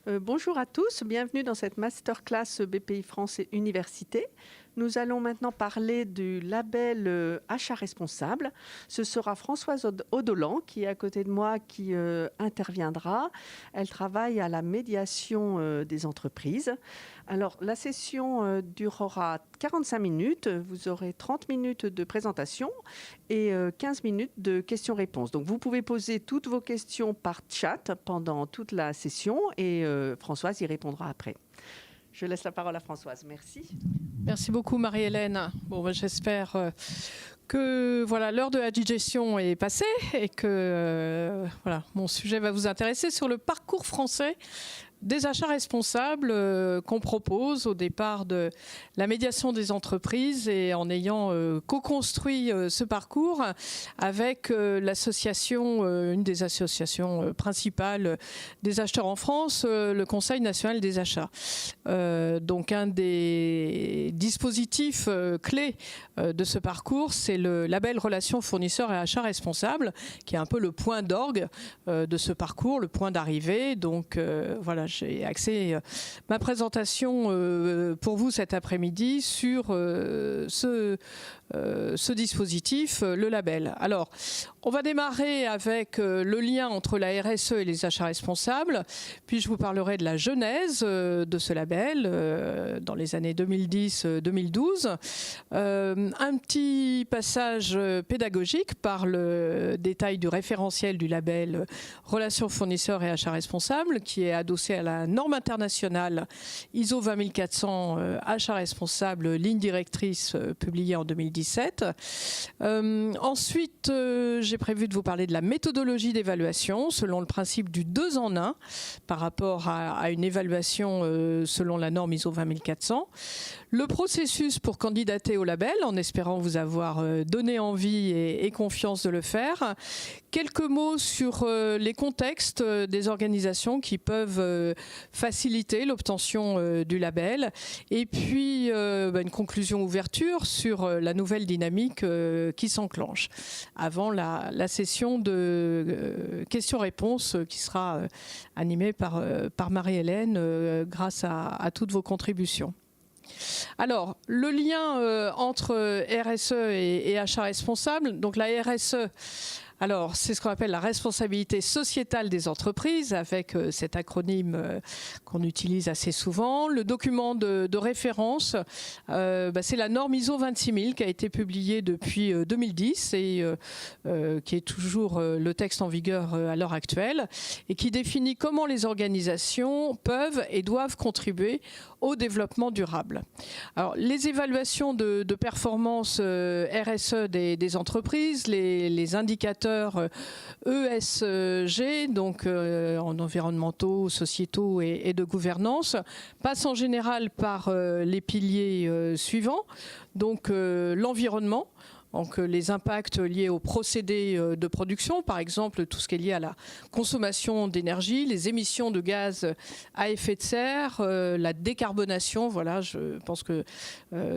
Bonjour à tous, bienvenue dans cette masterclass BPI France et Université. Nous allons maintenant parler du label achat responsable. Ce sera Françoise Audolan qui est à côté de moi qui interviendra. Elle travaille à la médiation des entreprises. Alors la session durera 45 minutes. Vous aurez 30 minutes de présentation et 15 minutes de questions-réponses. Donc vous pouvez poser toutes vos questions par chat pendant toute la session et Françoise y répondra après. Je laisse la parole à Françoise. Merci. Merci beaucoup Marie-Hélène. Bon, j'espère que voilà, l'heure de la digestion est passée et que voilà, mon sujet va vous intéresser sur le parcours français des achats responsables qu'on propose au départ de la médiation des entreprises et en ayant co-construit ce parcours avec l'association, une des associations principales des acheteurs en France, le Conseil national des achats. Donc un des dispositifs clés de ce parcours, c'est le label Relations fournisseurs et achats responsables, qui est un peu le point d'orgue de ce parcours, le point d'arrivée. Donc voilà, j'ai axé ma présentation pour vous cet après-midi sur ce dispositif, le label. Alors, on va démarrer avec le lien entre la RSE et les achats responsables, puis je vous parlerai de la genèse de ce label dans les années 2010-2012. Un petit passage pédagogique par le détail du référentiel du label Relations fournisseurs et achats responsables, qui est adossé à la norme internationale ISO 20400 achats responsables, ligne directrice publiée en 2017. Ensuite, j'ai prévu de vous parler de la méthodologie d'évaluation selon le principe du 2 en 1 par rapport à une évaluation selon la norme ISO 20400. Le processus pour candidater au label, en espérant vous avoir donné envie et confiance de le faire. Quelques mots sur les contextes des organisations qui peuvent faciliter l'obtention du label. Et puis, une conclusion ouverture sur la nouvelle dynamique qui s'enclenche avant la session de questions-réponses qui sera animée par Marie-Hélène grâce à toutes vos contributions. Alors, le lien entre RSE et achat responsable, donc la RSE, alors, c'est ce qu'on appelle la responsabilité sociétale des entreprises, avec cet acronyme qu'on utilise assez souvent. Le document de référence, c'est la norme ISO 26000 qui a été publiée depuis 2010 et qui est toujours le texte en vigueur à l'heure actuelle et qui définit comment les organisations peuvent et doivent contribuer au développement durable. Alors, les évaluations de performance RSE des entreprises, les indicateurs ESG, donc en environnementaux, sociétaux et de gouvernance, passent en général par les piliers suivants, donc l'environnement. Donc les impacts liés aux procédés de production, par exemple tout ce qui est lié à la consommation d'énergie, les émissions de gaz à effet de serre, la décarbonation, voilà, je pense que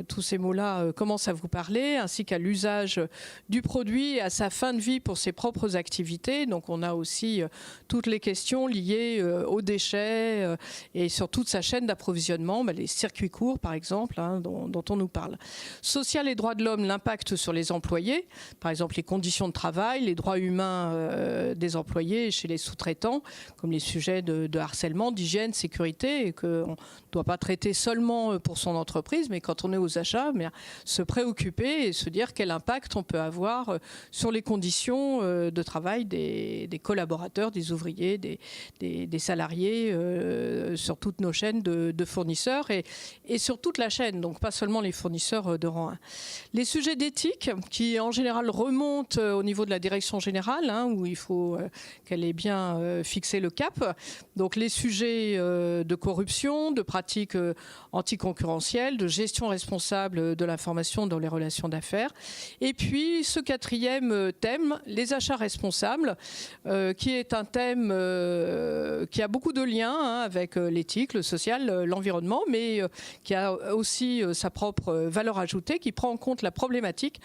tous ces mots-là commencent à vous parler, ainsi qu'à l'usage du produit et à sa fin de vie pour ses propres activités. Donc on a aussi toutes les questions liées aux déchets et sur toute sa chaîne d'approvisionnement, les circuits courts par exemple, dont on nous parle. Social et droits de l'homme, l'impact sur les employés, par exemple les conditions de travail, les droits humains des employés chez les sous-traitants, comme les sujets de harcèlement, d'hygiène, sécurité, et qu'on ne doit pas traiter seulement pour son entreprise, mais quand on est aux achats, se préoccuper et se dire quel impact on peut avoir sur les conditions de travail des collaborateurs, des ouvriers, des salariés, sur toutes nos chaînes de fournisseurs et sur toute la chaîne, donc pas seulement les fournisseurs de rang 1. Les sujets d'éthique, qui en général remontent au niveau de la direction générale, où il faut qu'elle ait bien fixé le cap. Donc les sujets de corruption, de pratiques anticoncurrentielles, de gestion responsable de l'information dans les relations d'affaires. Et puis ce quatrième thème, les achats responsables, qui est un thème qui a beaucoup de liens avec l'éthique, le social, l'environnement, mais qui a aussi sa propre valeur ajoutée, qui prend en compte la problématique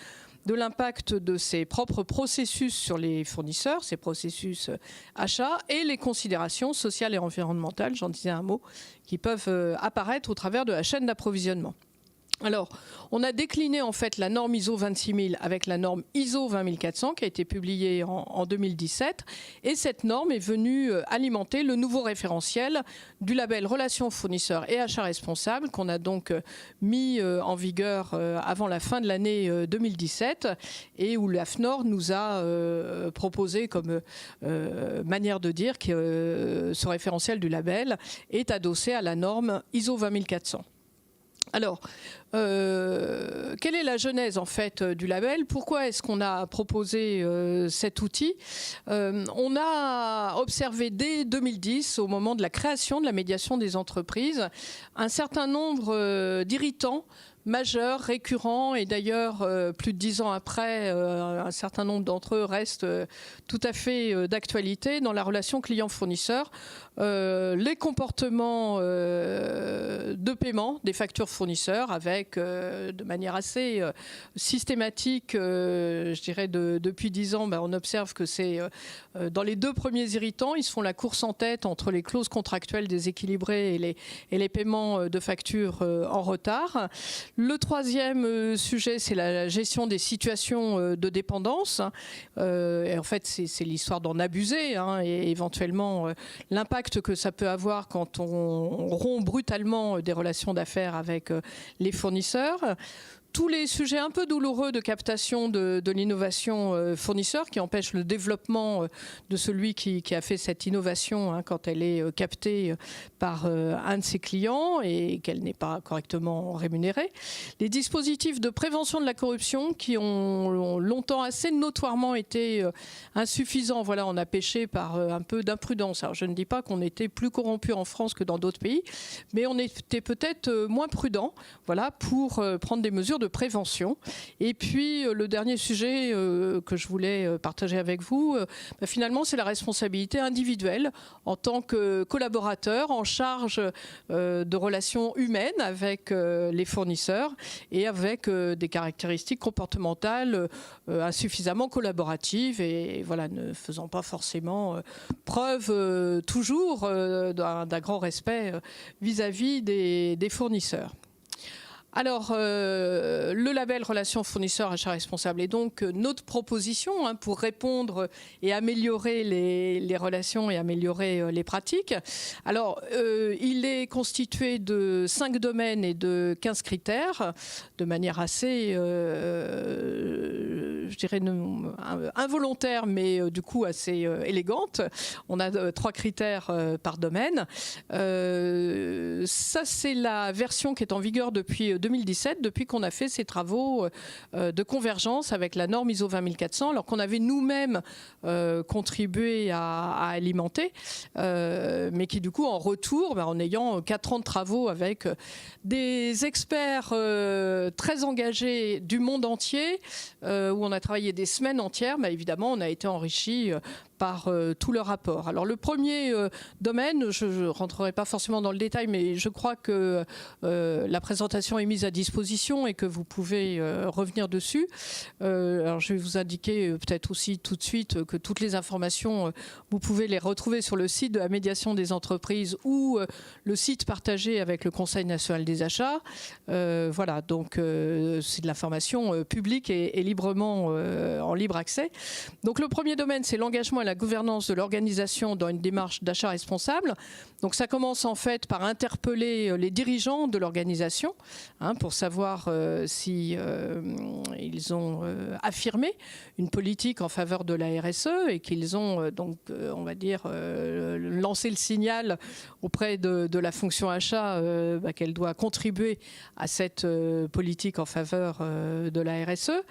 de l'impact de ses propres processus sur les fournisseurs, ses processus achats, et les considérations sociales et environnementales, j'en disais un mot, qui peuvent apparaître au travers de la chaîne d'approvisionnement. Alors, on a décliné en fait la norme ISO 26000 avec la norme ISO 20400 qui a été publiée en 2017. Et cette norme est venue alimenter le nouveau référentiel du label Relations fournisseurs et achats responsables qu'on a donc mis en vigueur avant la fin de l'année 2017 et où l'AFNOR nous a proposé comme manière de dire que ce référentiel du label est adossé à la norme ISO 20400. Alors, quelle est la genèse en fait du label? Pourquoi est-ce qu'on a proposé cet outil? On a observé dès 2010, au moment de la création de la médiation des entreprises, un certain nombre d'irritants majeurs, récurrents, et d'ailleurs, plus de 10 ans après, un certain nombre d'entre eux restent tout à fait d'actualité dans la relation client-fournisseur. Les comportements de paiement des factures fournisseurs avec, de manière assez systématique, je dirais depuis 10 ans, on observe que c'est dans les 2 premiers irritants, ils se font la course en tête entre les clauses contractuelles déséquilibrées et les paiements de factures en retard. Le troisième sujet, c'est la gestion des situations de dépendance. Et en fait, c'est l'histoire d'en abuser et éventuellement l'impact que ça peut avoir quand on rompt brutalement des relations d'affaires avec les fournisseurs. Tous les sujets un peu douloureux de captation de l'innovation fournisseur qui empêchent le développement de celui qui a fait cette innovation quand elle est captée par un de ses clients et qu'elle n'est pas correctement rémunérée. Les dispositifs de prévention de la corruption qui ont longtemps assez notoirement été insuffisants. Voilà, on a péché par un peu d'imprudence. Alors je ne dis pas qu'on était plus corrompu en France que dans d'autres pays, mais on était peut-être moins prudent, voilà, pour prendre des mesures de prévention. Et puis le dernier sujet que je voulais partager avec vous, finalement c'est la responsabilité individuelle en tant que collaborateur en charge de relations humaines avec les fournisseurs et avec des caractéristiques comportementales insuffisamment collaboratives et voilà, ne faisant pas forcément preuve toujours d'un grand respect vis-à-vis des fournisseurs. Alors, le label Relations fournisseurs achats responsables est donc notre proposition pour répondre et améliorer les relations et améliorer les pratiques. Alors, il est constitué de 5 domaines et de 15 critères, de manière assez, je dirais, involontaire, mais du coup assez élégante. On a 3 critères par domaine. Ça, c'est la version qui est en vigueur depuis 2017, depuis qu'on a fait ces travaux de convergence avec la norme ISO 20400, alors qu'on avait nous-mêmes contribué à alimenter, mais qui du coup en retour, en ayant 4 ans de travaux avec des experts très engagés du monde entier, où on a travaillé des semaines entières, évidemment on a été enrichi par tout le rapport. Alors le premier domaine, je ne rentrerai pas forcément dans le détail, mais je crois que la présentation est mise à disposition et que vous pouvez revenir dessus. Alors je vais vous indiquer peut-être aussi tout de suite que toutes les informations, vous pouvez les retrouver sur le site de la médiation des entreprises ou le site partagé avec le Conseil national des achats. Voilà, donc c'est de l'information publique et librement en libre accès. Donc le premier domaine, c'est l'engagement et la gouvernance de l'organisation dans une démarche d'achat responsable. Donc ça commence en fait par interpeller les dirigeants de l'organisation pour savoir si ils ont affirmé une politique en faveur de la RSE et qu'ils ont donc, on va dire, lancé le signal auprès de la fonction achat qu'elle doit contribuer à cette politique en faveur de la RSE.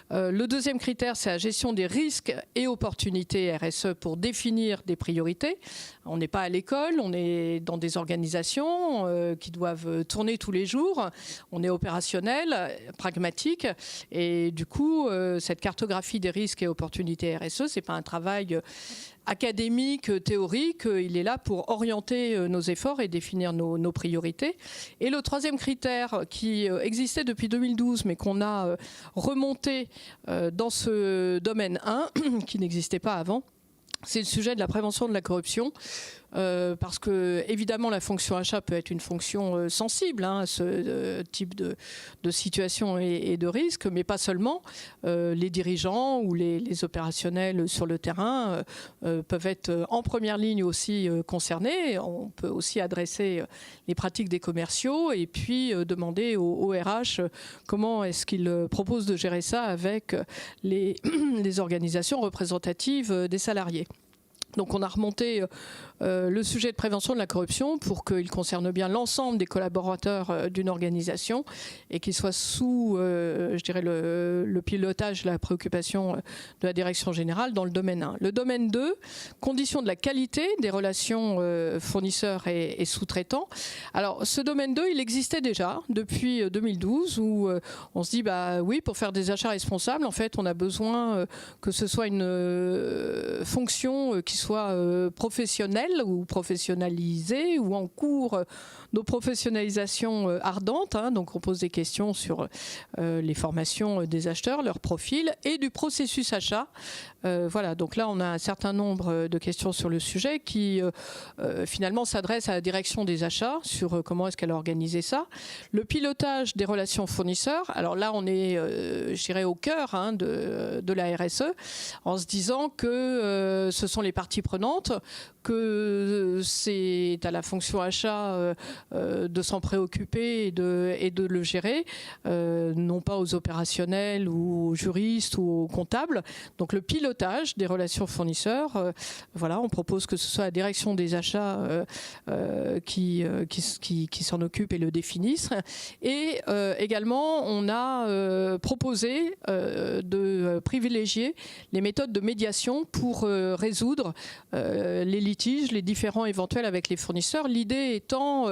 Le deuxième critère, c'est la gestion des risques et opportunités RSE pour définir des priorités. On n'est pas à l'école, on est dans des organisations qui doivent tourner tous les jours. On est opérationnel, pragmatique, et du coup, cette cartographie des risques et opportunités RSE, c'est pas un travail académique, théorique. Il est là pour orienter nos efforts et définir nos priorités. Et le troisième critère qui existait depuis 2012, mais qu'on a remonté dans ce domaine 1, qui n'existait pas avant, c'est le sujet de la prévention de la corruption. Parce que évidemment la fonction achat peut être une fonction sensible à ce type de situation et de risque, mais pas seulement. Les dirigeants ou les opérationnels sur le terrain peuvent être en première ligne aussi concernés. On peut aussi adresser les pratiques des commerciaux et puis demander au RH comment est-ce qu'ils proposent de gérer ça avec les organisations représentatives des salariés. Donc on a remonté le sujet de prévention de la corruption pour qu'il concerne bien l'ensemble des collaborateurs d'une organisation et qu'il soit sous, je dirais, le pilotage, la préoccupation de la direction générale dans le domaine 1. Le domaine 2, condition de la qualité des relations fournisseurs et sous-traitants. Alors ce domaine 2, il existait déjà depuis 2012 où on se dit, bah oui, pour faire des achats responsables, en fait, on a besoin que ce soit une fonction qui soit professionnelle ou professionnalisée ou en cours de professionnalisation ardente. Donc on pose des questions sur les formations des acheteurs, leur profil et du processus achat. Voilà, donc là on a un certain nombre de questions sur le sujet qui finalement s'adressent à la direction des achats sur comment est-ce qu'elle a organisé ça. Le pilotage des relations fournisseurs, alors là on est je dirais au cœur de la RSE en se disant que ce sont les parties prenantes, que c'est à la fonction achat de s'en préoccuper et de le gérer, non pas aux opérationnels ou aux juristes ou aux comptables. Donc le pilotage des relations fournisseurs, voilà, on propose que ce soit la direction des achats qui s'en occupe et le définisse. Et également, on a proposé de privilégier les méthodes de médiation pour résoudre les litiges, les différends éventuels avec les fournisseurs. L'idée étant,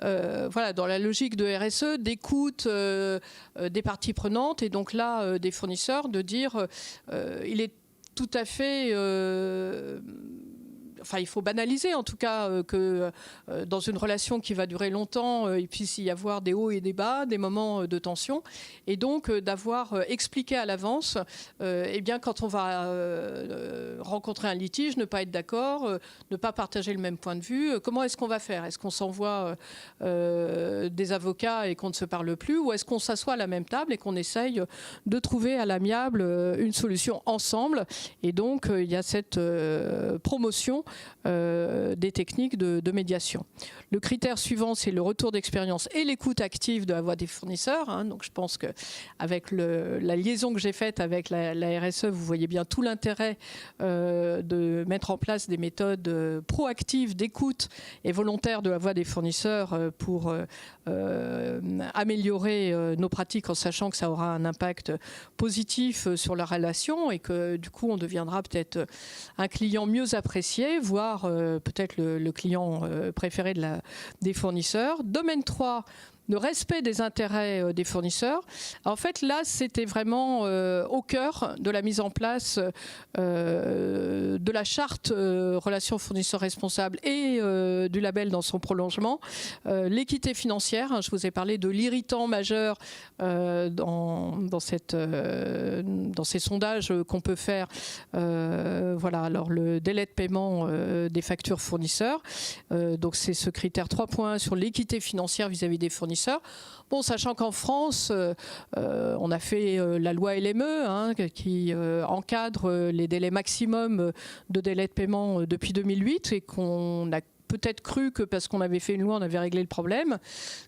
voilà, dans la logique de RSE, d'écoute des parties prenantes et donc là des fournisseurs, de dire il est tout à fait... Enfin, il faut banaliser en tout cas que dans une relation qui va durer longtemps, il puisse y avoir des hauts et des bas, des moments de tension, et donc d'avoir expliqué à l'avance, eh bien quand on va rencontrer un litige, ne pas être d'accord, ne pas partager le même point de vue, comment est-ce qu'on va faire? Est-ce qu'on s'envoie des avocats et qu'on ne se parle plus, ou est-ce qu'on s'assoit à la même table et qu'on essaye de trouver à l'amiable une solution ensemble? Et donc il y a cette promotion des techniques de médiation. Le critère suivant, c'est le retour d'expérience et l'écoute active de la voix des fournisseurs. Donc je pense qu'avec la liaison que j'ai faite avec la RSE, vous voyez bien tout l'intérêt de mettre en place des méthodes proactives d'écoute et volontaires de la voix des fournisseurs pour améliorer nos pratiques en sachant que ça aura un impact positif sur la relation et que du coup on deviendra peut-être un client mieux apprécié, voire peut-être le client préféré des fournisseurs. Domaine 3, le respect des intérêts des fournisseurs. En fait, là, c'était vraiment au cœur de la mise en place de la charte relations fournisseurs responsables et du label dans son prolongement. L'équité financière, je vous ai parlé de l'irritant majeur dans ces sondages qu'on peut faire. Voilà, alors le délai de paiement des factures fournisseurs. Donc c'est ce critère 3.1 sur l'équité financière vis-à-vis des fournisseurs. Bon, sachant qu'en France, on a fait la loi LME qui encadre les délais maximums de délai de paiement depuis 2008 et qu'on a peut-être cru que parce qu'on avait fait une loi, on avait réglé le problème,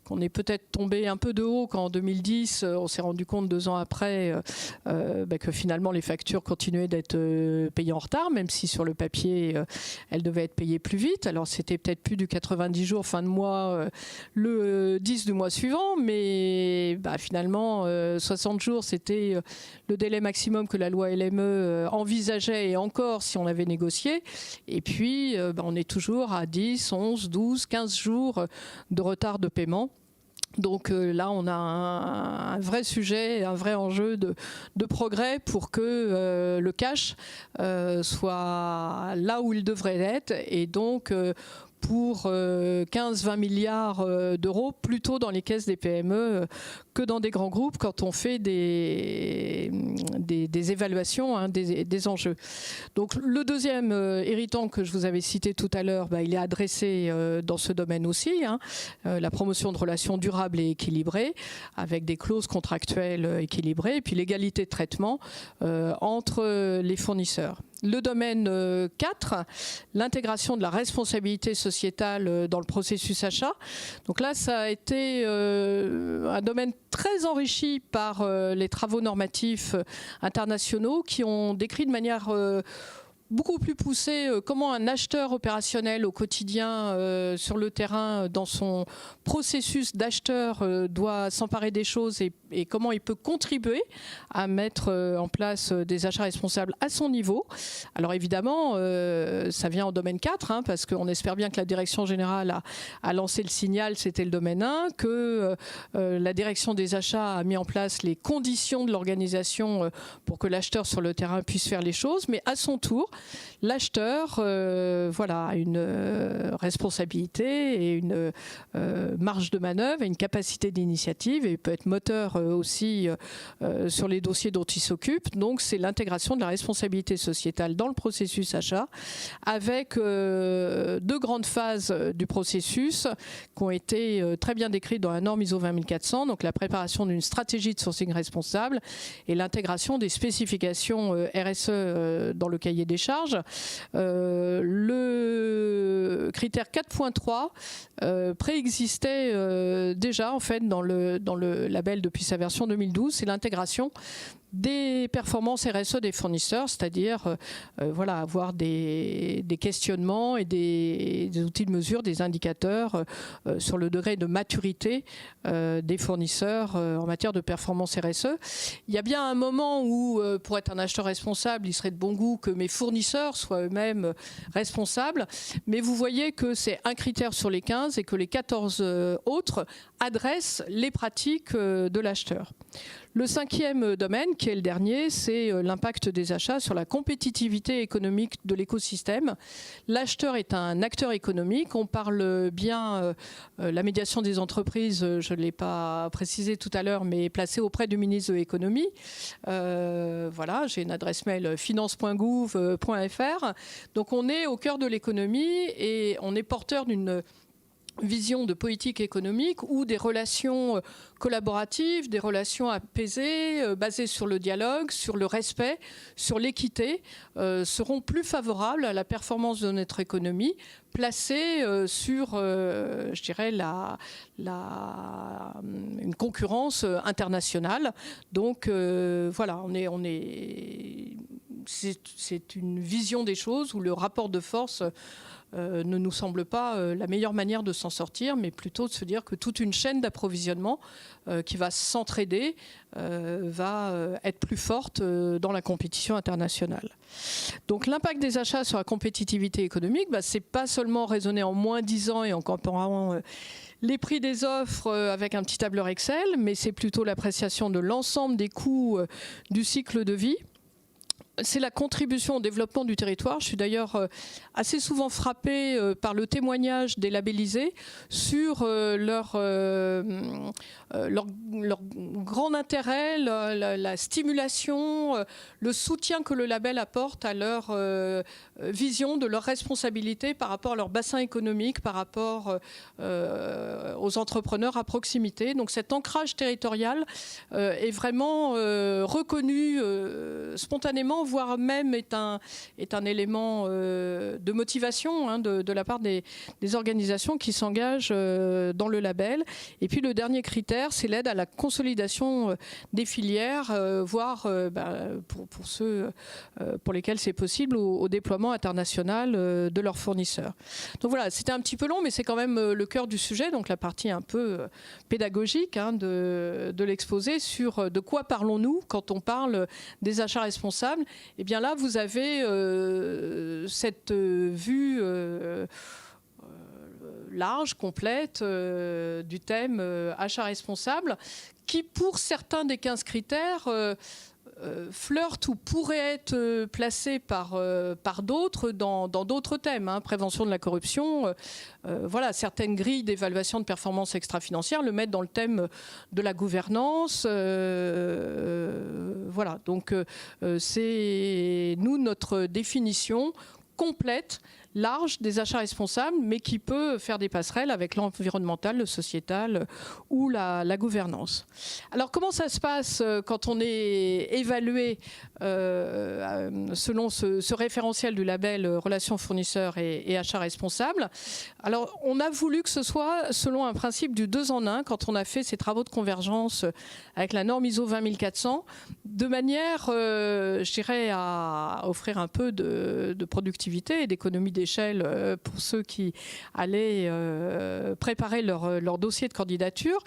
qu'on est peut-être tombé un peu de haut quand en 2010, on s'est rendu compte 2 ans après que finalement les factures continuaient d'être payées en retard, même si sur le papier, elles devaient être payées plus vite. Alors c'était peut-être plus du 90 jours fin de mois, le 10 du mois suivant, mais finalement 60 jours, c'était le délai maximum que la loi LME envisageait, et encore si on avait négocié. Et puis on est toujours à 10, 11, 12, 15 jours de retard de paiement. Donc là, on a un vrai sujet, un vrai enjeu de progrès pour que le cash soit là où il devrait être, et donc pour 15-20 milliards d'euros plutôt dans les caisses des PME que dans des grands groupes quand on fait des évaluations, hein, des enjeux. Donc le deuxième irritant que je vous avais cité tout à l'heure, il est adressé dans ce domaine aussi, hein, la promotion de relations durables et équilibrées, avec des clauses contractuelles équilibrées, et puis l'égalité de traitement entre les fournisseurs. Le domaine 4, l'intégration de la responsabilité sociétale dans le processus achat. Donc là, ça a été un domaine très enrichi par les travaux normatifs internationaux qui ont décrit de manière beaucoup plus poussée comment un acheteur opérationnel au quotidien sur le terrain, dans son processus d'acheteur, doit s'emparer des choses et comment il peut contribuer à mettre en place des achats responsables à son niveau. Alors évidemment, ça vient en domaine 4, hein, parce qu'on espère bien que la direction générale a lancé le signal, c'était le domaine 1, que la direction des achats a mis en place les conditions de l'organisation pour que l'acheteur sur le terrain puisse faire les choses, mais à son tour, l'acheteur a une responsabilité et une marge de manœuvre et une capacité d'initiative, et peut être moteur aussi sur les dossiers dont il s'occupe. Donc c'est l'intégration de la responsabilité sociétale dans le processus achat, avec deux grandes phases du processus qui ont été très bien décrites dans la norme ISO 20400, donc la préparation d'une stratégie de sourcing responsable et l'intégration des spécifications RSE dans le cahier des charges. Le critère 4.3 préexistait déjà en fait dans le label depuis sa version 2012, c'est l'intégration des performances RSE des fournisseurs, c'est-à-dire avoir des questionnements et des outils de mesure, des indicateurs sur le degré de maturité des fournisseurs en matière de performance RSE. Il y a bien un moment où, pour être un acheteur responsable, il serait de bon goût que mes fournisseurs soient eux-mêmes responsables, mais vous voyez que c'est un critère sur les 15 et que les 14 autres adressent les pratiques de l'acheteur. Le cinquième domaine, qui est le dernier, c'est l'impact des achats sur la compétitivité économique de l'écosystème. L'acheteur est un acteur économique. On parle bien, la médiation des entreprises, je ne l'ai pas précisé tout à l'heure, mais placée auprès du ministre de l'économie. J'ai une adresse mail finance.gouv.fr. Donc on est au cœur de l'économie et on est porteur d'une vision de politique économique où des relations collaboratives, des relations apaisées, basées sur le dialogue, sur le respect, sur l'équité, seront plus favorables à la performance de notre économie, placée sur, une concurrence internationale. Donc c'est une vision des choses où le rapport de force ne nous semble pas la meilleure manière de s'en sortir, mais plutôt de se dire que toute une chaîne d'approvisionnement qui va s'entraider va être plus forte dans la compétition internationale. Donc l'impact des achats sur la compétitivité économique, c'est pas seulement raisonner en moins 10 ans et en comparant les prix des offres avec un petit tableur Excel, mais c'est plutôt l'appréciation de l'ensemble des coûts du cycle de vie. C'est la contribution au développement du territoire. Je suis d'ailleurs assez souvent frappée par le témoignage des labellisés sur leur grand intérêt, la stimulation, le soutien que le label apporte à leur vision de leur responsabilité par rapport à leur bassin économique, par rapport aux entrepreneurs à proximité. Donc cet ancrage territorial est vraiment reconnu spontanément, voire même est un élément de motivation de la part des organisations qui s'engagent dans le label. Et puis le dernier critère, c'est l'aide à la consolidation des filières, voire pour ceux pour lesquels c'est possible, au déploiement international de leurs fournisseurs. Donc voilà, c'était un petit peu long, mais c'est quand même le cœur du sujet, donc la partie un peu pédagogique de l'exposé sur de quoi parlons-nous quand on parle des achats responsables. Et bien là, vous avez cette vue large, complète, du thème achat responsable, qui pour certains des 15 critères flirte ou pourrait être placé par d'autres dans d'autres thèmes, hein, prévention de la corruption. Voilà, certaines grilles d'évaluation de performance extra-financière le mettent dans le thème de la gouvernance. Voilà, donc c'est notre définition complète, large des achats responsables, mais qui peut faire des passerelles avec l'environnemental, le sociétal ou la gouvernance. Alors comment ça se passe quand on est évalué selon ce référentiel du label relations fournisseurs et achats responsables? Alors on a voulu que ce soit selon un principe du 2 en 1 quand on a fait ces travaux de convergence avec la norme ISO 20400, de manière, je dirais, à offrir un peu de productivité et d'économie d'échelle pour ceux qui allaient préparer leur dossier de candidature.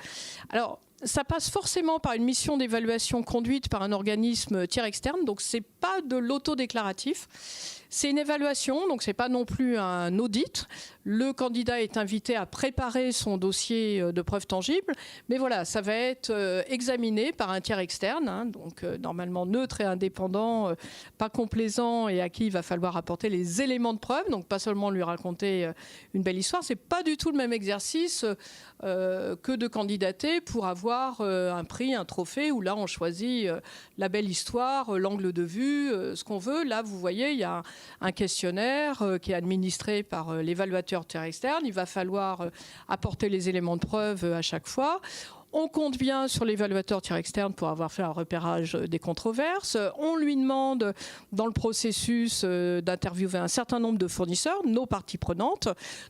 Alors, ça passe forcément par une mission d'évaluation conduite par un organisme tiers externe, donc c'est pas de l'autodéclaratif. C'est une évaluation, donc c'est pas non plus un audit. Le candidat est invité à préparer son dossier de preuves tangibles, mais voilà, ça va être examiné par un tiers externe, hein, donc normalement neutre et indépendant, pas complaisant et à qui il va falloir apporter les éléments de preuve, donc pas seulement lui raconter une belle histoire. C'est pas du tout le même exercice que de candidater pour avoir un prix, un trophée, où là on choisit la belle histoire, l'angle de vue, ce qu'on veut. Là, vous voyez, il y a un questionnaire qui est administré par l'évaluateur tiers externe. Il va falloir apporter les éléments de preuve à chaque fois. On compte bien sur l'évaluateur tiers externe pour avoir fait un repérage des controverses. On lui demande, dans le processus, d'interviewer un certain nombre de fournisseurs, nos parties prenantes.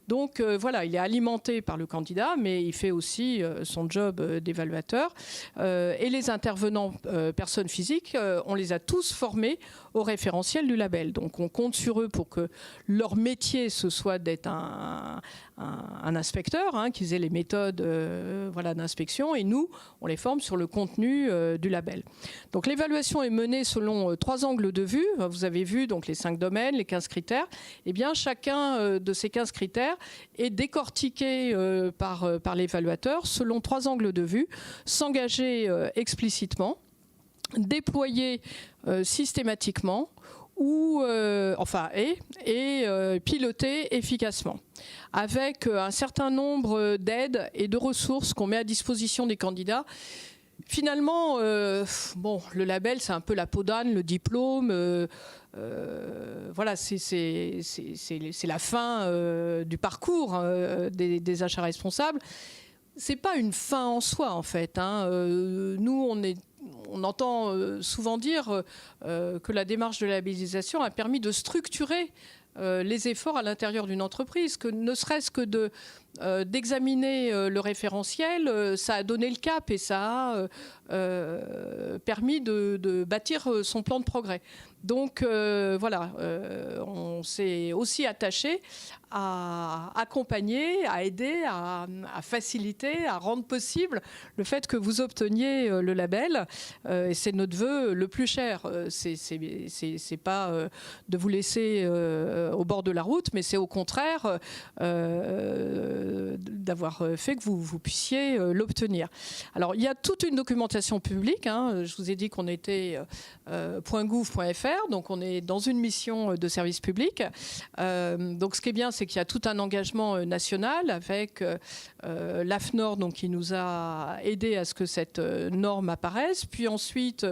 Donc voilà, il est alimenté par le candidat, mais il fait aussi son job d'évaluateur. Et les intervenants, personnes physiques, on les a tous formés au référentiel du label. Donc on compte sur eux pour que leur métier, ce soit d'être un inspecteur, hein, qu'ils aient les méthodes voilà, d'inspection, et nous, on les forme sur le contenu du label. Donc l'évaluation est menée selon 3 angles de vue. Vous avez vu donc les 5 domaines, les 15 critères. Eh bien, chacun de ces 15 critères est décortiqué par l'évaluateur selon 3 angles de vue, s'engager explicitement, déployer systématiquement, ou piloter efficacement, avec un certain nombre d'aides et de ressources qu'on met à disposition des candidats. Finalement, bon, le label, c'est un peu la peau d'âne, le diplôme. Voilà, c'est la fin du parcours des achats responsables. C'est pas une fin en soi, en fait, hein. Nous, on entend souvent dire que la démarche de labellisation a permis de structurer les efforts à l'intérieur d'une entreprise, que ne serait-ce que d'examiner le référentiel, ça a donné le cap et ça a permis de bâtir son plan de progrès. Donc voilà, on s'est aussi attaché à accompagner, à aider, à faciliter, à rendre possible le fait que vous obteniez le label. Et c'est notre vœu le plus cher. C'est pas de vous laisser au bord de la route, mais c'est au contraire d'avoir fait que vous puissiez l'obtenir. Alors, il y a toute une documentation publique, hein. Je vous ai dit qu'on était .gouv.fr, donc on est dans une mission de service public. Donc, ce qui est bien, c'est qu'il y a tout un engagement national avec l'AFNOR, donc, qui nous a aidé à ce que cette norme apparaisse. Puis ensuite,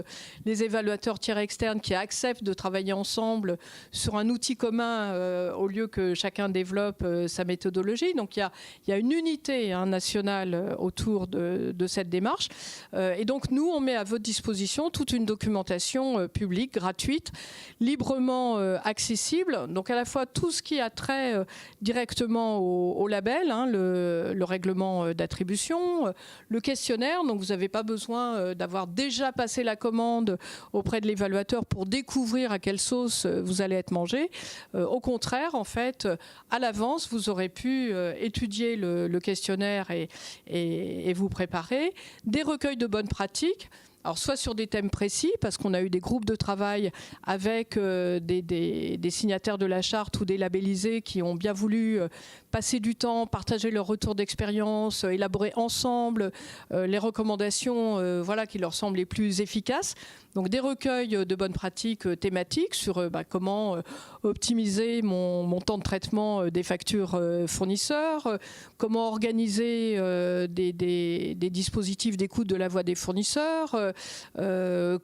les évaluateurs tiers externes qui acceptent de travailler ensemble sur un outil commun au lieu que chacun développe sa méthodologie. Donc, il y a une unité nationale autour de cette démarche. Et donc, nous, on met à votre disposition toute une documentation publique, gratuite, librement accessible. Donc, à la fois tout ce qui a trait directement au label, hein, le règlement d'attribution, le questionnaire. Donc, vous n'avez pas besoin d'avoir déjà passé la commande auprès de l'évaluateur pour découvrir à quelle sauce vous allez être mangé. Au contraire, en fait, à l'avance, vous aurez pu étudier le questionnaire et vous préparer. Des recueils de bonnes pratiques. Alors, soit sur des thèmes précis, parce qu'on a eu des groupes de travail avec des signataires de la charte ou des labellisés qui ont bien voulu passer du temps, partager leur retour d'expérience, élaborer ensemble les recommandations qui leur semblent les plus efficaces. Donc des recueils de bonnes pratiques thématiques sur comment optimiser mon temps de traitement des factures fournisseurs, comment organiser des dispositifs d'écoute de la voix des fournisseurs,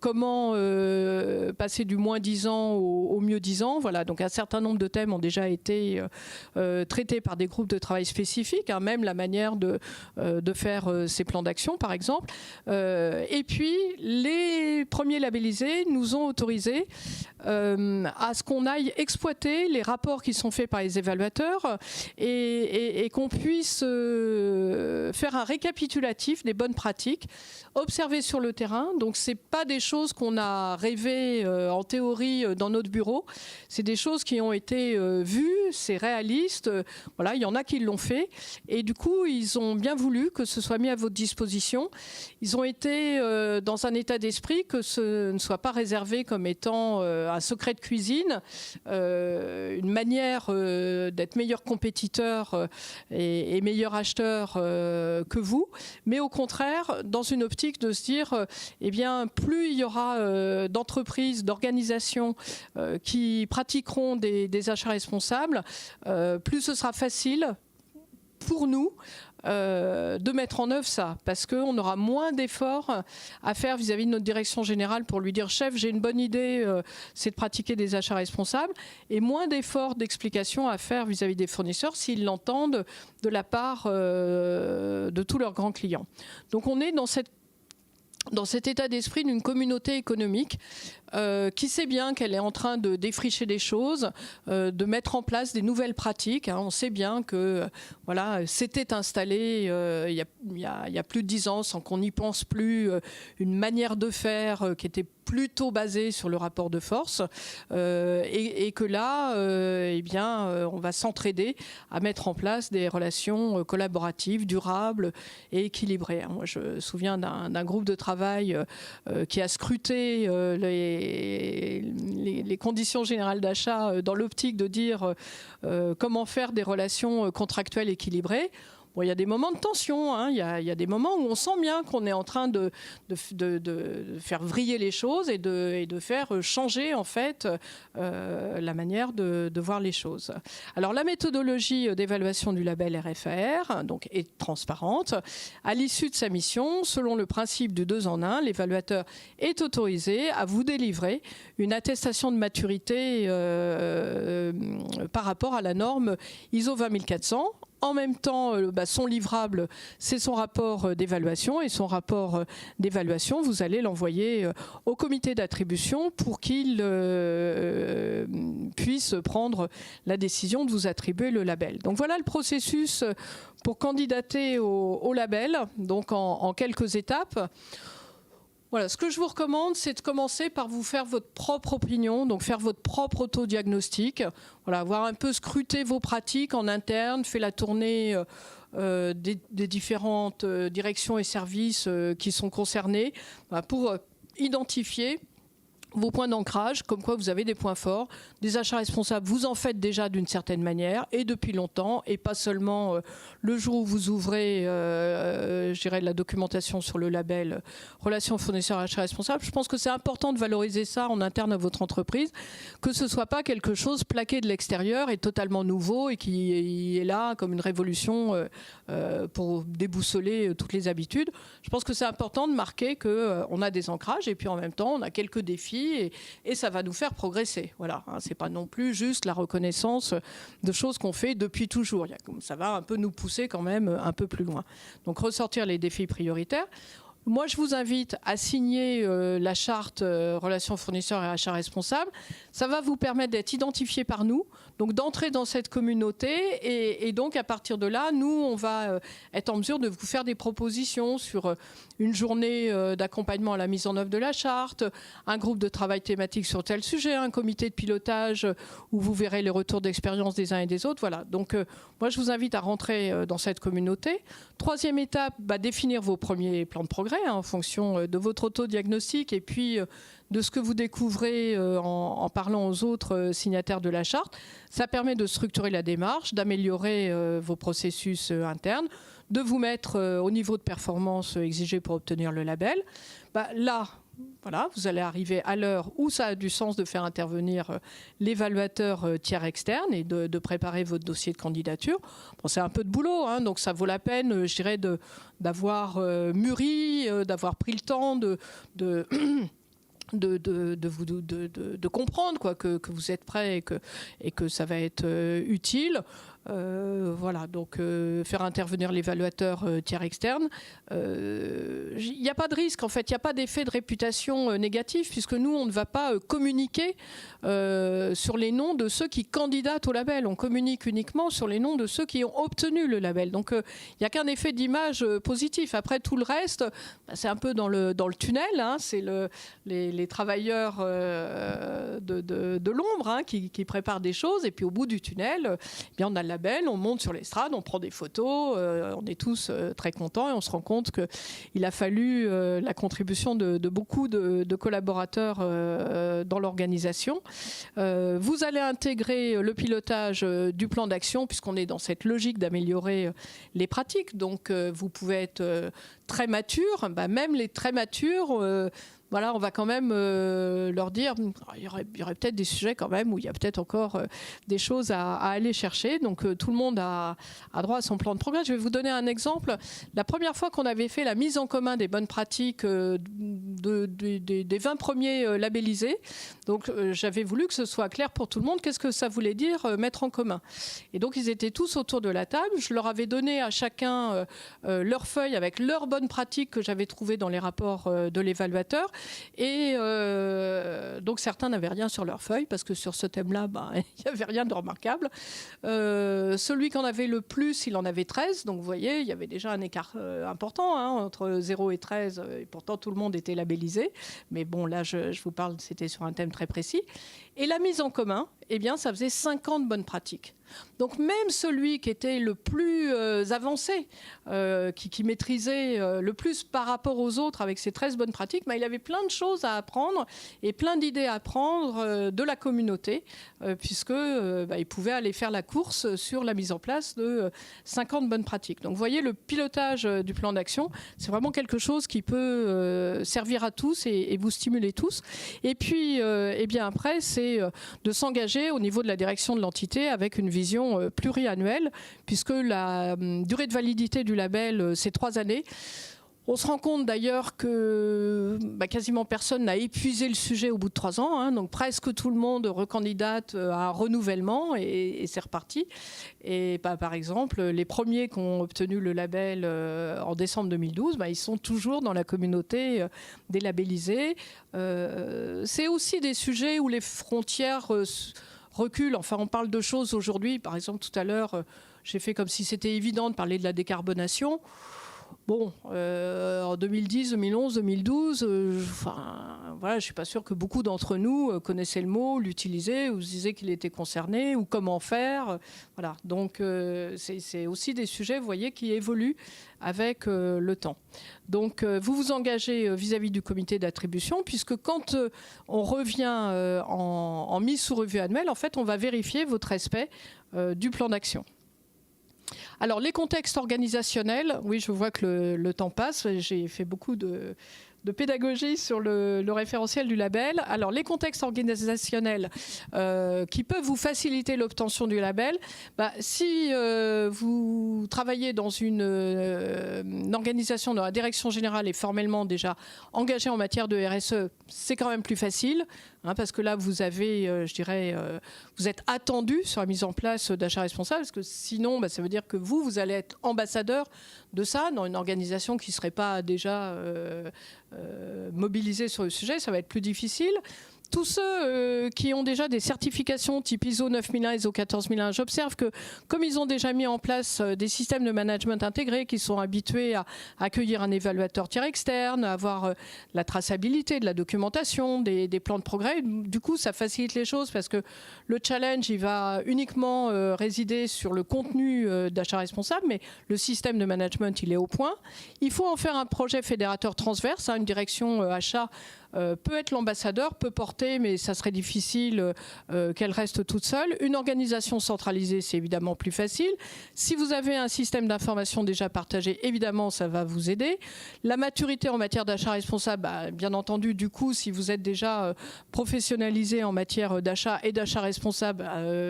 comment passer du moins 10 ans au mieux 10 ans. Voilà, donc un certain nombre de thèmes ont déjà été traités par des groupes de travail spécifiques, même la manière de faire ces plans d'action par exemple. Et puis les premiers labellisés nous ont autorisé à ce qu'on aille exploiter les rapports qui sont faits par les évaluateurs et qu'on puisse faire un récapitulatif des bonnes pratiques observées sur le terrain. Donc c'est pas des choses qu'on a rêvées en théorie dans notre bureau, c'est des choses qui ont été vues, c'est réaliste, voilà, il y en a qui l'ont fait et du coup ils ont bien voulu que ce soit mis à votre disposition. Ils ont été dans un état d'esprit que ce ne soit pas réservé comme étant un secret de cuisine, une manière d'être meilleur compétiteur et meilleur acheteur que vous, mais au contraire dans une optique de se dire eh bien plus il y aura d'entreprises, d'organisations qui pratiqueront des achats responsables, plus ce sera facile pour nous de mettre en œuvre ça, parce qu'on aura moins d'efforts à faire vis-à-vis de notre direction générale pour lui dire chef, j'ai une bonne idée, c'est de pratiquer des achats responsables, et moins d'efforts d'explication à faire vis-à-vis des fournisseurs s'ils l'entendent de la part de tous leurs grands clients. Donc on est dans cet état d'esprit d'une communauté économique qui sait bien qu'elle est en train de défricher des choses, de mettre en place des nouvelles pratiques. On sait bien que voilà, c'était installé il y a plus de 10 ans sans qu'on n'y pense plus, une manière de faire qui était plutôt basée sur le rapport de force et que là, on va s'entraider à mettre en place des relations collaboratives, durables et équilibrées. Moi, je me souviens d'un groupe de travail qui a scruté les conditions générales d'achat dans l'optique de dire comment faire des relations contractuelles équilibrées. Bon, il y a des moments de tension, il y a des moments où on sent bien qu'on est en train de faire vriller les choses et de faire changer en fait la manière de voir les choses. Alors la méthodologie d'évaluation du label RFAR donc, est transparente. À l'issue de sa mission, selon le principe du 2 en 1, l'évaluateur est autorisé à vous délivrer une attestation de maturité par rapport à la norme ISO 20400. En même temps, son livrable, c'est son rapport d'évaluation. Et son rapport d'évaluation, vous allez l'envoyer au comité d'attribution pour qu'il puisse prendre la décision de vous attribuer le label. Donc voilà le processus pour candidater au label, donc en quelques étapes. Voilà, ce que je vous recommande, c'est de commencer par vous faire votre propre opinion, donc faire votre propre autodiagnostic, voilà, avoir un peu scruté vos pratiques en interne, fait la tournée des différentes directions et services qui sont concernés, voilà, pour identifier vos points d'ancrage, comme quoi vous avez des points forts, des achats responsables, vous en faites déjà d'une certaine manière et depuis longtemps, et pas seulement le jour où vous ouvrez je dirais, la documentation sur le label Relations fournisseurs achats responsables. Je pense que c'est important de valoriser ça en interne à votre entreprise, que ce ne soit pas quelque chose plaqué de l'extérieur et totalement nouveau et qui est là comme une révolution pour déboussoler toutes les habitudes. Je pense que c'est important de marquer qu'on a des ancrages et puis en même temps on a quelques défis et ça va nous faire progresser. Voilà, c'est pas non plus juste la reconnaissance de choses qu'on fait depuis toujours. Ça va un peu nous pousser quand même un peu plus loin. Donc ressortir les défis prioritaires. Moi, je vous invite à signer la charte relations fournisseurs et achats responsables. Ça va vous permettre d'être identifié par nous, donc d'entrer dans cette communauté. Et donc, à partir de là, nous, on va être en mesure de vous faire des propositions sur une journée d'accompagnement à la mise en œuvre de la charte, un groupe de travail thématique sur tel sujet, un comité de pilotage où vous verrez les retours d'expérience des uns et des autres. Voilà. Donc, moi, je vous invite à rentrer dans cette communauté. Troisième étape, définir vos premiers plans de progrès. progrès en fonction de votre autodiagnostic et puis de ce que vous découvrez en parlant aux autres signataires de la charte. Ça permet de structurer la démarche, d'améliorer vos processus internes, de vous mettre au niveau de performance exigé pour obtenir le label. Là, voilà, vous allez arriver à l'heure où ça a du sens de faire intervenir l'évaluateur tiers externe et de préparer votre dossier de candidature. Bon, c'est un peu de boulot, hein, donc ça vaut la peine, je dirais, d'avoir mûri, d'avoir pris le temps de comprendre quoi, que vous êtes prêt et que ça va être utile. Voilà, donc faire intervenir l'évaluateur tiers externe. Il n'y a pas de risque, en fait, il n'y a pas d'effet de réputation négatif, puisque nous, on ne va pas communiquer sur les noms de ceux qui candidatent au label. On communique uniquement sur les noms de ceux qui ont obtenu le label. Donc, il n'y a qu'un effet d'image positif. Après, tout le reste, c'est un peu dans le tunnel. Hein, c'est les travailleurs de l'ombre hein, qui préparent des choses. Et puis, au bout du tunnel, eh bien, on a le label, on monte sur l'estrade, on prend des photos, on est tous très contents et on se rend compte qu'il a fallu la contribution de beaucoup de collaborateurs dans l'organisation. Vous allez intégrer le pilotage du plan d'action puisqu'on est dans cette logique d'améliorer les pratiques. Donc vous pouvez être très mature, même les très matures. Voilà, on va quand même leur dire il y aurait peut-être des sujets quand même où il y a peut-être encore des choses à aller chercher. Donc tout le monde a droit à son plan de progrès. Je vais vous donner un exemple. La première fois qu'on avait fait la mise en commun des bonnes pratiques des 20 premiers labellisés, donc j'avais voulu que ce soit clair pour tout le monde qu'est-ce que ça voulait dire mettre en commun. Et donc ils étaient tous autour de la table. Je leur avais donné à chacun leur feuille avec leurs bonnes pratiques que j'avais trouvées dans les rapports de l'évaluateur. Et donc certains n'avaient rien sur leur feuille parce que sur ce thème-là, il n'y avait rien de remarquable. Celui qui en avait le plus, il en avait 13. Donc vous voyez, il y avait déjà un écart important hein, entre 0 et 13. Et pourtant, tout le monde était labellisé. Mais bon, là, je vous parle, c'était sur un thème très précis. Et la mise en commun, eh bien, ça faisait 50 bonnes pratiques. Donc même celui qui était le plus avancé, qui maîtrisait le plus par rapport aux autres avec ses 13 bonnes pratiques, il avait plein de choses à apprendre et plein d'idées à apprendre de la communauté, puisque il pouvait aller faire la course sur la mise en place de 50 bonnes pratiques. Donc vous voyez, le pilotage du plan d'action, c'est vraiment quelque chose qui peut servir à tous et vous stimuler tous. Et puis, eh bien après, c'est de s'engager au niveau de la direction de l'entité avec une vision pluriannuelle, puisque la durée de validité du label, c'est 3 années. On se rend compte d'ailleurs que quasiment personne n'a épuisé le sujet au bout de 3 ans. Hein, donc presque tout le monde recandidate à un renouvellement et c'est reparti. Et par exemple, les premiers qui ont obtenu le label en décembre 2012, ils sont toujours dans la communauté des labellisés. C'est aussi des sujets où les frontières reculent. Enfin, on parle de choses aujourd'hui. Par exemple, tout à l'heure, j'ai fait comme si c'était évident de parler de la décarbonation. Bon, en 2010, 2011, 2012, voilà, je ne suis pas sûre que beaucoup d'entre nous connaissaient le mot, l'utilisaient ou se disaient qu'il était concerné ou comment faire. Voilà, donc c'est aussi des sujets, vous voyez, qui évoluent avec le temps. Donc vous vous engagez vis-à-vis du comité d'attribution, puisque quand on revient en mise sous revue annuelle, en fait, on va vérifier votre respect du plan d'action. Alors, les contextes organisationnels, oui, je vois que le temps passe, j'ai fait beaucoup de pédagogie sur le référentiel du label. Alors, les contextes organisationnels qui peuvent vous faciliter l'obtention du label, si vous travaillez dans une organisation dont la direction générale est formellement déjà engagée en matière de RSE, c'est quand même plus facile. Parce que là, vous avez, vous êtes attendu sur la mise en place d'achats responsables, parce que sinon, ça veut dire que vous allez être ambassadeur de ça dans une organisation qui ne serait pas déjà mobilisée sur le sujet. Ça va être plus difficile. tous ceux qui ont déjà des certifications type ISO 9001, ISO 14001, j'observe que comme ils ont déjà mis en place des systèmes de management intégrés, qui sont habitués à accueillir un évaluateur tiers externe, à avoir la traçabilité de la documentation, des plans de progrès, du coup ça facilite les choses parce que le challenge il va uniquement résider sur le contenu d'achat responsable, mais le système de management il est au point. Il faut en faire un projet fédérateur transverse, une direction achat peut être l'ambassadeur, peut porter, mais ça serait difficile qu'elle reste toute seule. Une organisation centralisée, c'est évidemment plus facile. Si vous avez un système d'information déjà partagé, évidemment, ça va vous aider. La maturité en matière d'achat responsable, bien entendu, du coup, si vous êtes déjà professionnalisé en matière d'achat et d'achat responsable,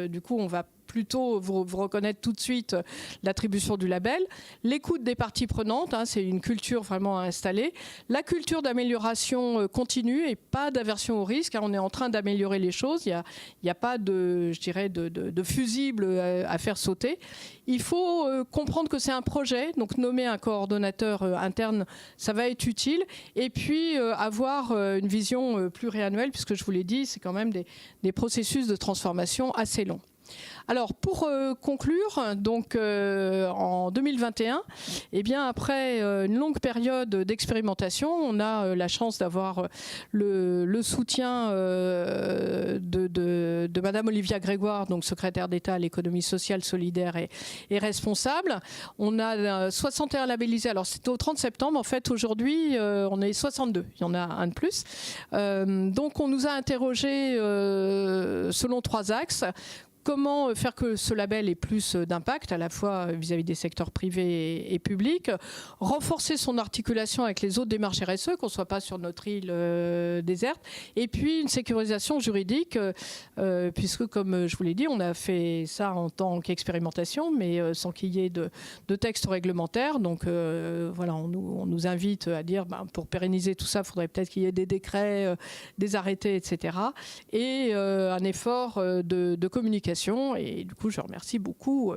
du coup, on va plutôt vous reconnaître tout de suite l'attribution du label. L'écoute des parties prenantes, c'est une culture vraiment à installer. La culture d'amélioration continue et pas d'aversion au risque. On est en train d'améliorer les choses. Il n'y a pas de fusible à faire sauter. Il faut comprendre que c'est un projet, donc nommer un coordonnateur interne, ça va être utile. Et puis avoir une vision pluriannuelle, puisque je vous l'ai dit, c'est quand même des processus de transformation assez longs. Alors pour conclure, donc en 2021, après une longue période d'expérimentation, on a la chance d'avoir le soutien de Madame Olivia Grégoire, donc secrétaire d'État à l'économie sociale, solidaire et responsable. On a 61 labellisés. Alors c'était au 30 septembre. En fait, aujourd'hui, on est 62. Il y en a un de plus. Donc on nous a interrogés selon 3 axes. Comment faire que ce label ait plus d'impact, à la fois vis-à-vis des secteurs privés et publics, renforcer son articulation avec les autres démarches RSE, qu'on ne soit pas sur notre île déserte, et puis une sécurisation juridique, puisque comme je vous l'ai dit, on a fait ça en tant qu'expérimentation, mais sans qu'il y ait de texte réglementaire. Donc voilà, on nous invite à dire, pour pérenniser tout ça, il faudrait peut-être qu'il y ait des décrets, des arrêtés, etc. Et un effort de communication. Et du coup, je remercie beaucoup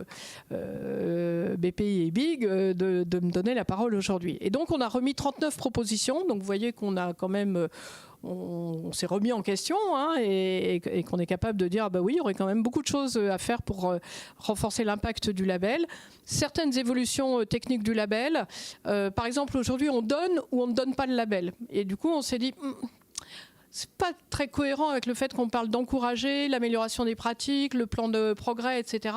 BPI et BIG de me donner la parole aujourd'hui. Et donc, on a remis 39 propositions. Donc, vous voyez qu'on a quand même... On s'est remis en question et qu'on est capable de dire oui, il y aurait quand même beaucoup de choses à faire pour renforcer l'impact du label. Certaines évolutions techniques du label. Par exemple, aujourd'hui, on donne ou on ne donne pas le label. Et du coup, on s'est dit... c'est pas très cohérent avec le fait qu'on parle d'encourager l'amélioration des pratiques, le plan de progrès, etc.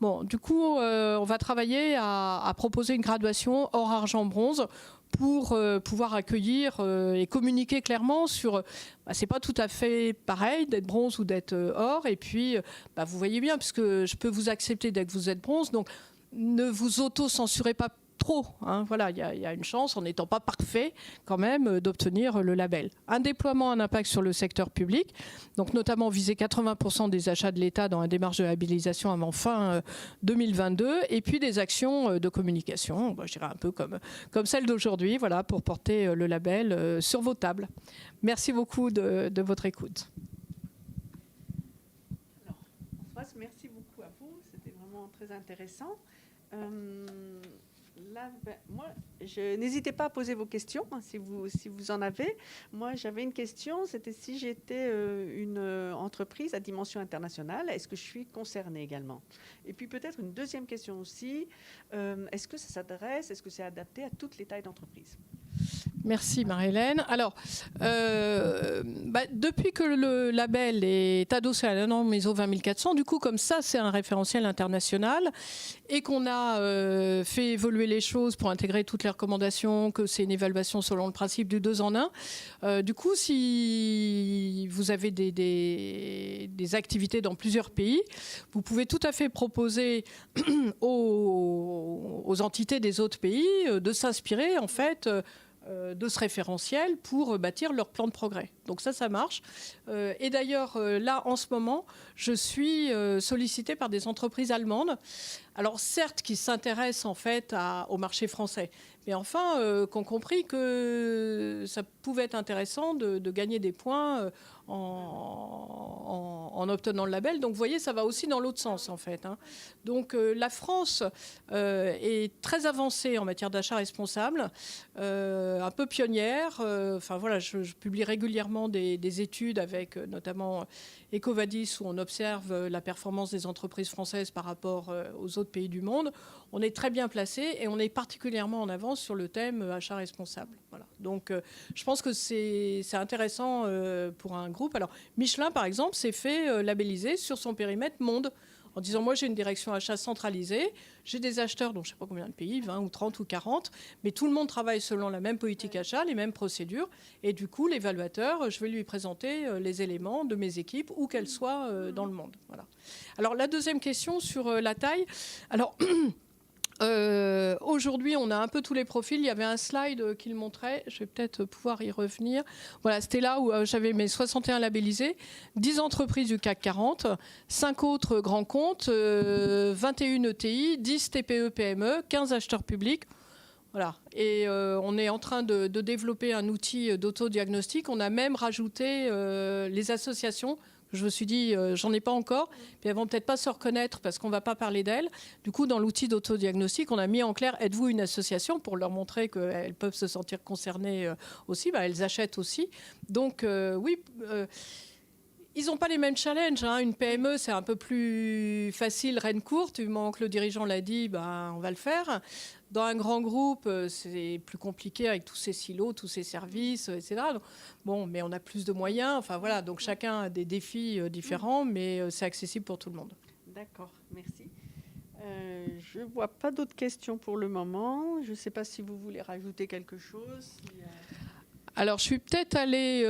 Bon, du coup, on va travailler à proposer une graduation or, argent, bronze pour pouvoir accueillir et communiquer clairement sur... c'est pas tout à fait pareil d'être bronze ou d'être or. Et puis, vous voyez bien, puisque je peux vous accepter dès que vous êtes bronze, donc ne vous auto-censurez pas trop. Voilà, il y a une chance, en n'étant pas parfait, quand même, d'obtenir le label. Un déploiement, un impact sur le secteur public, donc notamment viser 80% des achats de l'État dans la démarche de labellisation avant fin 2022, et puis des actions de communication, je dirais un peu comme celle d'aujourd'hui, voilà, pour porter le label sur vos tables. Merci beaucoup de votre écoute. Alors, Françoise, merci beaucoup à vous, c'était vraiment très intéressant. Là, moi, n'hésitez pas à poser vos questions si vous en avez. Moi, j'avais une question, c'était si j'étais une entreprise à dimension internationale, est-ce que je suis concernée également? Et puis peut-être une deuxième question aussi, est-ce que ça s'adresse, est-ce que c'est adapté à toutes les tailles d'entreprise? Merci Marie-Hélène. Alors, depuis que le label est adossé à la norme ISO 20400, du coup, comme ça, c'est un référentiel international et qu'on a fait évoluer les choses pour intégrer toutes les recommandations, que c'est une évaluation selon le principe du 2 en 1. Du coup, si vous avez des activités dans plusieurs pays, vous pouvez tout à fait proposer aux entités des autres pays de s'inspirer, en fait, de ce référentiel pour bâtir leur plan de progrès. Donc ça marche. Et d'ailleurs, là, en ce moment, je suis sollicitée par des entreprises allemandes. Alors certes, qui s'intéressent en fait au marché français, mais enfin, qui ont compris que ça pouvait être intéressant de gagner des points en obtenant le label. Donc vous voyez, ça va aussi dans l'autre sens en fait. Donc la France est très avancée en matière d'achat responsable, un peu pionnière. Enfin voilà, je publie régulièrement régulièrement des études avec notamment EcoVadis où on observe la performance des entreprises françaises par rapport aux autres pays du monde. On est très bien placé et on est particulièrement en avance sur le thème achat responsable. Voilà. Donc je pense que c'est intéressant pour un groupe. Alors Michelin, par exemple, s'est fait labelliser sur son périmètre monde, en disant, moi, j'ai une direction achat centralisée, j'ai des acheteurs dans je ne sais pas combien de pays, 20 ou 30 ou 40, mais tout le monde travaille selon la même politique achat, les mêmes procédures, et du coup, l'évaluateur, je vais lui présenter les éléments de mes équipes, où qu'elles soient dans le monde. Voilà. Alors, la deuxième question sur la taille. Alors... Aujourd'hui, on a un peu tous les profils. Il y avait un slide qui le montrait. Je vais peut-être pouvoir y revenir. Voilà, c'était là où j'avais mes 61 labellisés, 10 entreprises du CAC 40, 5 autres grands comptes, 21 ETI, 10 TPE-PME, 15 acheteurs publics. Voilà. Et on est en train de développer un outil d'autodiagnostic. On a même rajouté les associations. Je me suis dit, j'en ai pas encore, puis elles vont peut-être pas se reconnaître parce qu'on va pas parler d'elles. Du coup, dans l'outil d'autodiagnostic, on a mis en clair, êtes-vous une association, pour leur montrer qu'elles peuvent se sentir concernées aussi. Elles achètent aussi. Donc, oui... ils n'ont pas les mêmes challenges. Hein. Une PME, c'est un peu plus facile, reine courte. Du moment que le dirigeant l'a dit, on va le faire. Dans un grand groupe, c'est plus compliqué avec tous ces silos, tous ces services, etc. Donc, bon, mais on a plus de moyens. Enfin, voilà. Donc, chacun a des défis différents, mais c'est accessible pour tout le monde. D'accord, merci. Je ne vois pas d'autres questions pour le moment. Je ne sais pas si vous voulez rajouter quelque chose. Alors, je suis peut-être allée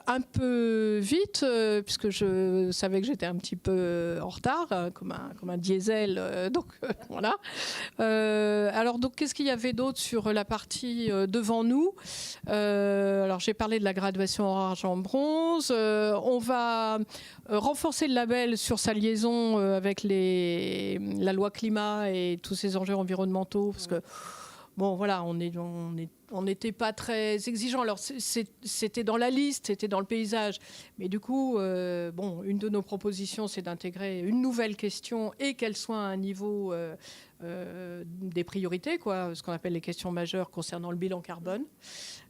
un peu vite, puisque je savais que j'étais un petit peu en retard, comme un diesel. Donc, voilà. Alors, donc, qu'est-ce qu'il y avait d'autre sur la partie devant nous ? Alors, j'ai parlé de la graduation en argent bronze. On va renforcer le label sur sa liaison avec la loi climat et tous ces enjeux environnementaux, parce que bon, voilà, on n'était pas très exigeant. Alors, c'était dans la liste, c'était dans le paysage. Mais du coup, une de nos propositions, c'est d'intégrer une nouvelle question et qu'elle soit à un niveau des priorités, ce qu'on appelle les questions majeures concernant le bilan carbone.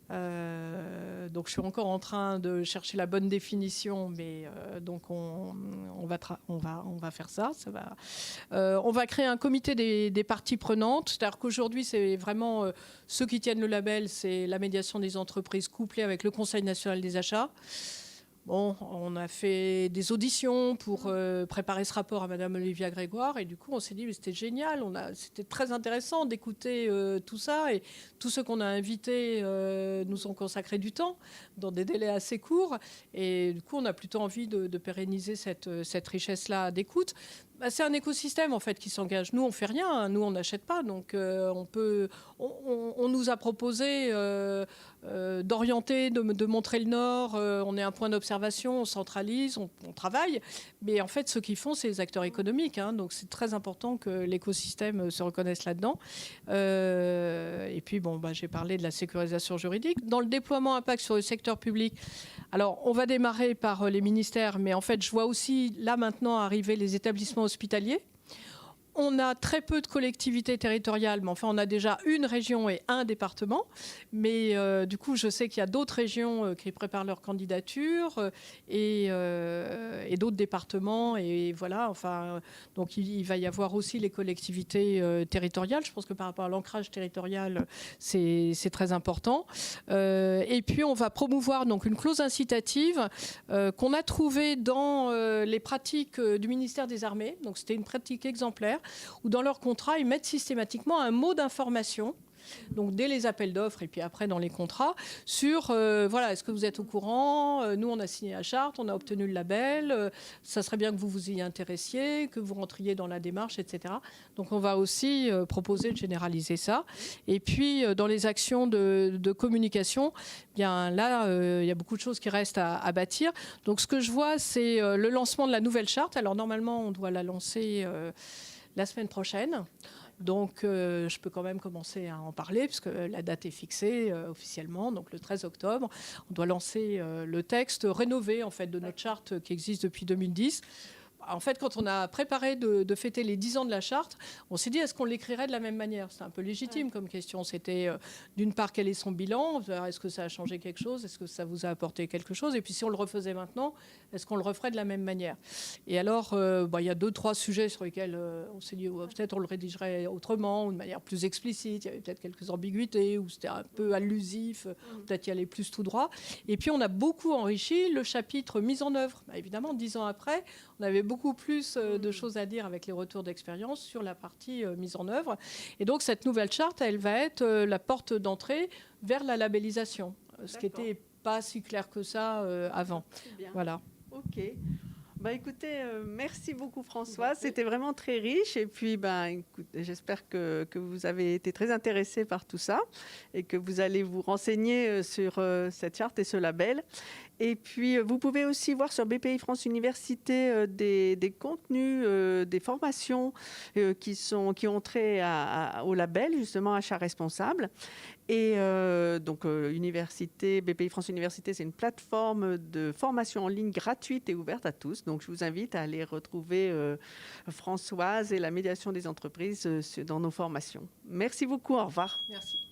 Donc je suis encore en train de chercher la bonne définition, mais donc on va faire ça. On va créer un comité des parties prenantes, c'est-à-dire qu'aujourd'hui c'est vraiment ceux qui tiennent le label, c'est la médiation des entreprises couplée avec le Conseil national des achats. Bon, on a fait des auditions pour préparer ce rapport à Madame Olivia Grégoire et du coup on s'est dit mais c'était génial, c'était très intéressant d'écouter tout ça et tous ceux qu'on a invités nous ont consacré du temps dans des délais assez courts et du coup on a plutôt envie de pérenniser cette richesse-là d'écoute. C'est un écosystème en fait qui s'engage. Nous on fait rien, hein. Nous on n'achète pas, donc on nous a proposé d'orienter, de montrer le Nord. On est un point d'observation, on centralise, on travaille, mais en fait ceux qui font c'est les acteurs économiques, hein. Donc c'est très important que l'écosystème se reconnaisse là-dedans. Et puis j'ai parlé de la sécurisation juridique. Dans le déploiement impact sur le secteur public, alors on va démarrer par les ministères, mais en fait je vois aussi là maintenant arriver les établissements hospitaliers. On a très peu de collectivités territoriales, mais enfin on a déjà une région et un département. Mais du coup, je sais qu'il y a d'autres régions qui préparent leur candidature et d'autres départements. Et voilà, enfin, donc il va y avoir aussi les collectivités territoriales. Je pense que par rapport à l'ancrage territorial, c'est très important. Et puis on va promouvoir donc une clause incitative qu'on a trouvée dans les pratiques du ministère des Armées. Donc c'était une pratique exemplaire, où dans leur contrat, ils mettent systématiquement un mot d'information, donc dès les appels d'offres et puis après dans les contrats, sur est-ce que vous êtes au courant, nous on a signé la charte, on a obtenu le label, ça serait bien que vous vous y intéressiez, que vous rentriez dans la démarche, etc. Donc on va aussi proposer de généraliser ça. Et puis dans les actions de communication, bien là il y a beaucoup de choses qui restent à bâtir. Donc ce que je vois, c'est le lancement de la nouvelle charte. Alors normalement on doit la lancer la semaine prochaine. Donc, je peux quand même commencer à en parler, puisque la date est fixée officiellement, donc le 13 octobre. On doit lancer le texte rénové, en fait, de notre charte qui existe depuis 2010. en fait, quand on a préparé de fêter les 10 ans de la charte, on s'est dit, est-ce qu'on l'écrirait de la même manière? C'est un peu légitime comme question. C'était, d'une part, quel est son bilan? Est-ce que ça a changé quelque chose? Est-ce que ça vous a apporté quelque chose? Et puis, si on le refaisait maintenant, est-ce qu'on le referait de la même manière? Et alors, il y a 2-3 sujets sur lesquels on s'est dit, peut-être on le rédigerait autrement, ou de manière plus explicite. Il y avait peut-être quelques ambiguïtés, ou c'était un peu allusif, peut-être y aller plus tout droit. Et puis, on a beaucoup enrichi le chapitre mise en œuvre. Évidemment, 10 ans après, on avait beaucoup plus de choses à dire avec les retours d'expérience sur la partie mise en œuvre. Et donc, cette nouvelle charte, elle va être la porte d'entrée vers la labellisation, ce qui n'était pas si clair que ça avant. Voilà. OK. Écoutez, merci beaucoup Françoise, c'était vraiment très riche et puis j'espère que vous avez été très intéressés par tout ça et que vous allez vous renseigner sur cette charte et ce label. Et puis, vous pouvez aussi voir sur BPI France Université des contenus, des formations qui ont trait au label, justement, achat responsable. Et BPI France Université, c'est une plateforme de formation en ligne gratuite et ouverte à tous. Donc, je vous invite à aller retrouver Françoise et la médiation des entreprises dans nos formations. Merci beaucoup, au revoir. Merci.